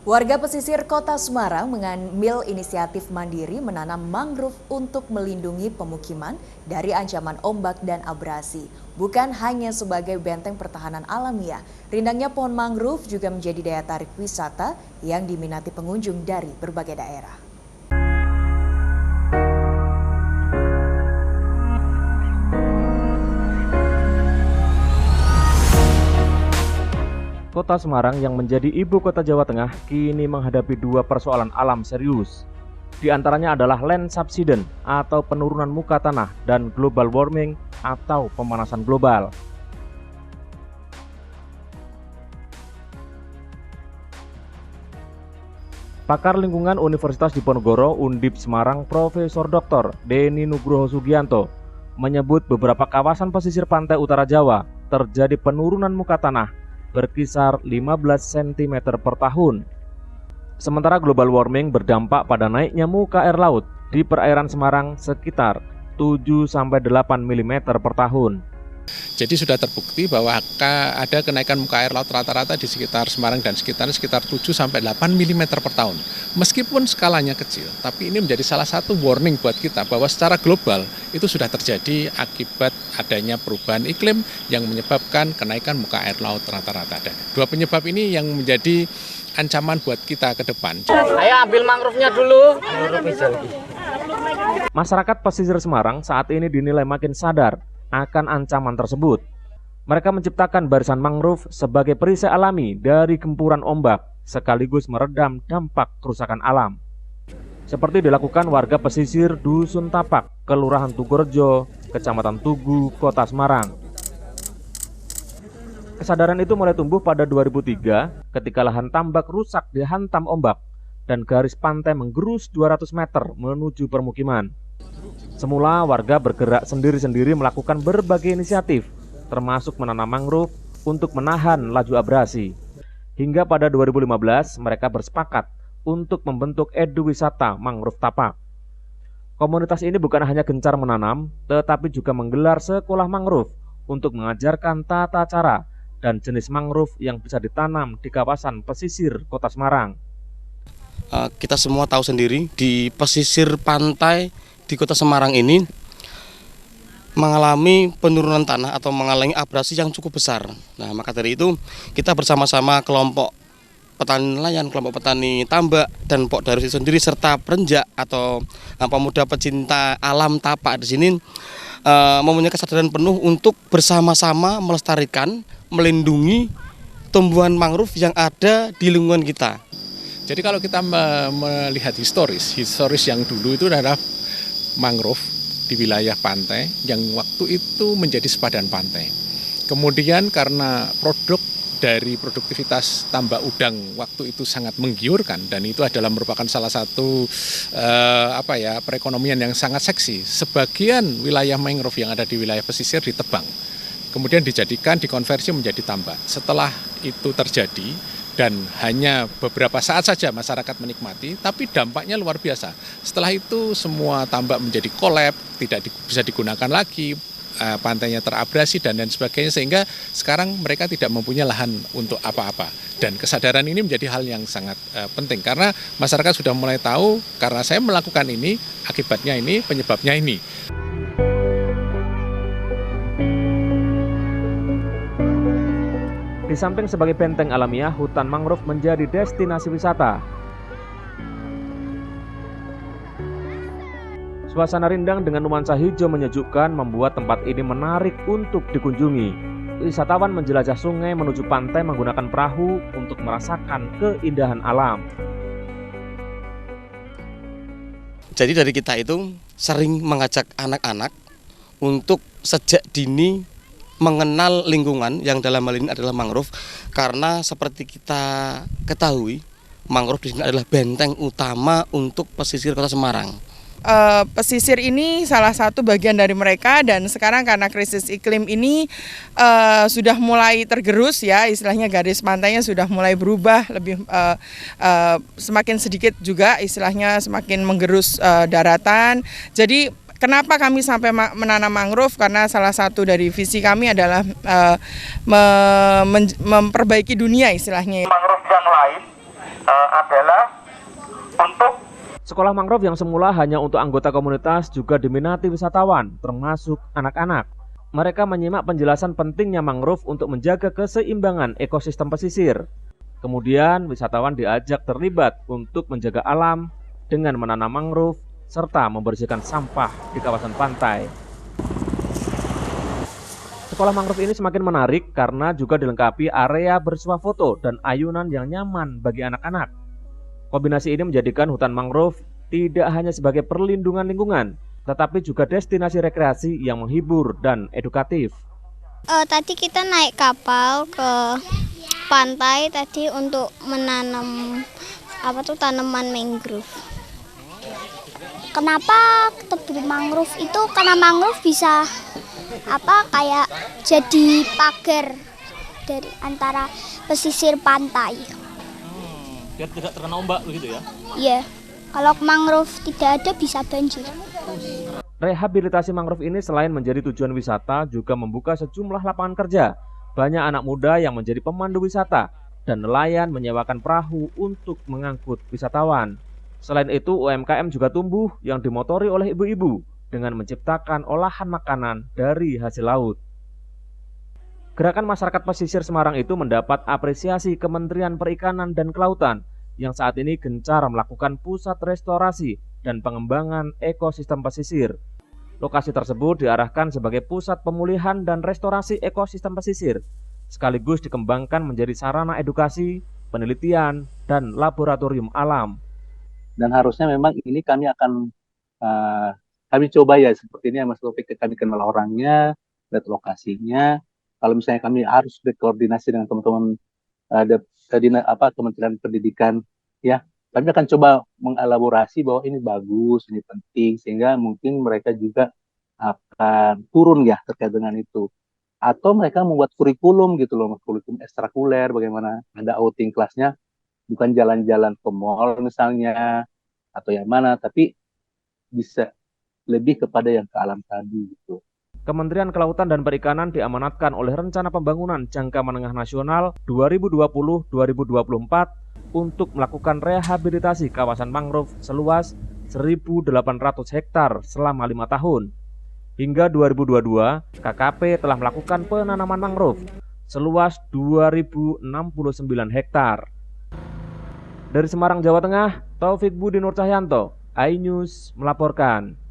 Warga pesisir Kota Semarang mengambil inisiatif mandiri menanam mangrove untuk melindungi pemukiman dari ancaman ombak dan abrasi. Bukan hanya sebagai benteng pertahanan alamiah, rindangnya pohon mangrove juga menjadi daya tarik wisata yang diminati pengunjung dari berbagai daerah. Kota Semarang yang menjadi ibu kota Jawa Tengah kini menghadapi dua persoalan alam serius. Di antaranya adalah land subsidence atau penurunan muka tanah dan global warming atau pemanasan global. Pakar lingkungan Universitas Diponegoro Undip Semarang Profesor Dr. Denny Nugroho Sugianto menyebut beberapa kawasan pesisir pantai utara Jawa terjadi penurunan muka tanah berkisar 15 cm per tahun. Sementara global warming berdampak pada naiknya muka air laut di perairan Semarang sekitar 7-8 mm per tahun. Jadi sudah terbukti bahwa ada kenaikan muka air laut rata-rata di sekitar Semarang dan sekitarnya sekitar 7-8 mm per tahun. Meskipun skalanya kecil, tapi ini menjadi salah satu warning buat kita bahwa secara global itu sudah terjadi akibat adanya perubahan iklim yang menyebabkan kenaikan muka air laut rata-rata. Dua penyebab ini yang menjadi ancaman buat kita ke depan. Ayo ambil mangrove-nya dulu. Masyarakat pesisir Semarang saat ini dinilai makin sadar akan ancaman tersebut. Mereka menciptakan barisan mangrove sebagai perisai alami dari gempuran ombak, sekaligus meredam dampak kerusakan alam. Seperti dilakukan warga pesisir Dusun Tapak, Kelurahan Tugorejo, Kecamatan Tugu, Kota Semarang. Kesadaran itu mulai tumbuh pada 2003 ketika lahan tambak rusak dihantam ombak dan garis pantai menggerus 200 meter menuju permukiman. Semula warga bergerak sendiri-sendiri melakukan berbagai inisiatif, termasuk menanam mangrove untuk menahan laju abrasi. Hingga pada 2015 mereka bersepakat untuk membentuk eduwisata mangrove tapak. Komunitas ini bukan hanya gencar menanam, tetapi juga menggelar sekolah mangrove untuk mengajarkan tata cara dan jenis mangrove yang bisa ditanam di kawasan pesisir Kota Semarang. Kita semua tahu sendiri di pesisir pantai di Kota Semarang ini mengalami penurunan tanah atau mengalami abrasi yang cukup besar. Nah, maka dari itu kita bersama-sama kelompok petani nelayan, kelompok petani tambak dan Pok Darus sendiri serta perenjak atau pemuda pecinta alam tapak di sini mempunyai kesadaran penuh untuk bersama-sama melestarikan, melindungi tumbuhan mangrove yang ada di lingkungan kita. Jadi kalau kita melihat historis yang dulu itu adalah mangrove di wilayah pantai yang waktu itu menjadi sepadan pantai. Kemudian karena dari produktivitas tambak udang waktu itu sangat menggiurkan dan itu adalah merupakan salah satu perekonomian yang sangat seksi. Sebagian wilayah mangrove yang ada di wilayah pesisir ditebang, kemudian dikonversi menjadi tambak. Setelah itu terjadi dan hanya beberapa saat saja masyarakat menikmati, tapi dampaknya luar biasa. Setelah itu semua tambak menjadi kolab, tidak bisa digunakan lagi, pantainya terabrasi dan lain sebagainya, sehingga sekarang mereka tidak mempunyai lahan untuk apa-apa. Dan kesadaran ini menjadi hal yang sangat penting, karena masyarakat sudah mulai tahu, karena saya melakukan ini, akibatnya ini, penyebabnya ini. Di samping sebagai benteng alamiah, hutan mangrove menjadi destinasi wisata. Suasana rindang dengan nuansa hijau menyejukkan membuat tempat ini menarik untuk dikunjungi. Wisatawan menjelajah sungai menuju pantai menggunakan perahu untuk merasakan keindahan alam. Jadi dari kita itu sering mengajak anak-anak untuk sejak dini mengenal lingkungan yang dalam hal ini adalah mangrove, karena seperti kita ketahui mangrove di sini adalah benteng utama untuk pesisir Kota Semarang. Pesisir ini salah satu bagian dari mereka dan sekarang karena krisis iklim ini sudah mulai tergerus ya, istilahnya garis pantainya sudah mulai berubah lebih semakin sedikit juga istilahnya semakin menggerus daratan. Jadi kenapa kami sampai menanam mangrove? Karena salah satu dari visi kami adalah memperbaiki dunia istilahnya. Mangrove yang lain adalah untuk Sekolah mangrove yang semula hanya untuk anggota komunitas juga diminati wisatawan, termasuk anak-anak. Mereka menyimak penjelasan pentingnya mangrove untuk menjaga keseimbangan ekosistem pesisir. Kemudian wisatawan diajak terlibat untuk menjaga alam dengan menanam mangrove serta membersihkan sampah di kawasan pantai. Sekolah mangrove ini semakin menarik karena juga dilengkapi area bersuah foto dan ayunan yang nyaman bagi anak-anak. Kombinasi ini menjadikan hutan mangrove tidak hanya sebagai perlindungan lingkungan, tetapi juga destinasi rekreasi yang menghibur dan edukatif. Tadi kita naik kapal ke pantai tadi untuk menanam tanaman mangrove. Kenapa tebing mangrove itu? Karena mangrove bisa kayak jadi pagar dari antara pesisir pantai. Biar tidak terkena ombak begitu ya? Iya. Kalau mangrove tidak ada bisa banjir. Rehabilitasi mangrove ini selain menjadi tujuan wisata juga membuka sejumlah lapangan kerja. Banyak anak muda yang menjadi pemandu wisata dan nelayan menyewakan perahu untuk mengangkut wisatawan. Selain itu, UMKM juga tumbuh yang dimotori oleh ibu-ibu dengan menciptakan olahan makanan dari hasil laut. Gerakan masyarakat pesisir Semarang itu mendapat apresiasi Kementerian Perikanan dan Kelautan yang saat ini gencar melakukan pusat restorasi dan pengembangan ekosistem pesisir. Lokasi tersebut diarahkan sebagai pusat pemulihan dan restorasi ekosistem pesisir, sekaligus dikembangkan menjadi sarana edukasi, penelitian, dan laboratorium alam. Dan harusnya memang ini kami akan kami coba ya seperti ini ya Mas Taufik, kami kenal orangnya, lihat lokasinya. Kalau misalnya kami harus berkoordinasi dengan teman-teman Kementerian Pendidikan, ya kami akan coba mengelaborasi bahwa ini bagus, ini penting, sehingga mungkin mereka juga akan turun ya terkait dengan itu. Atau mereka membuat kurikulum gitu loh, kurikulum ekstrakuler, bagaimana ada outing kelasnya, bukan jalan-jalan ke mall misalnya, atau yang mana, tapi bisa lebih kepada yang ke alam tadi gitu. Kementerian Kelautan dan Perikanan diamanatkan oleh Rencana Pembangunan Jangka Menengah Nasional 2020-2024 untuk melakukan rehabilitasi kawasan mangrove seluas 1.800 hektar selama 5 tahun. Hingga 2022, KKP telah melakukan penanaman mangrove seluas 2.069 hektar. Dari Semarang, Jawa Tengah, Taufik Budi Nur Cahyanto, iNews melaporkan.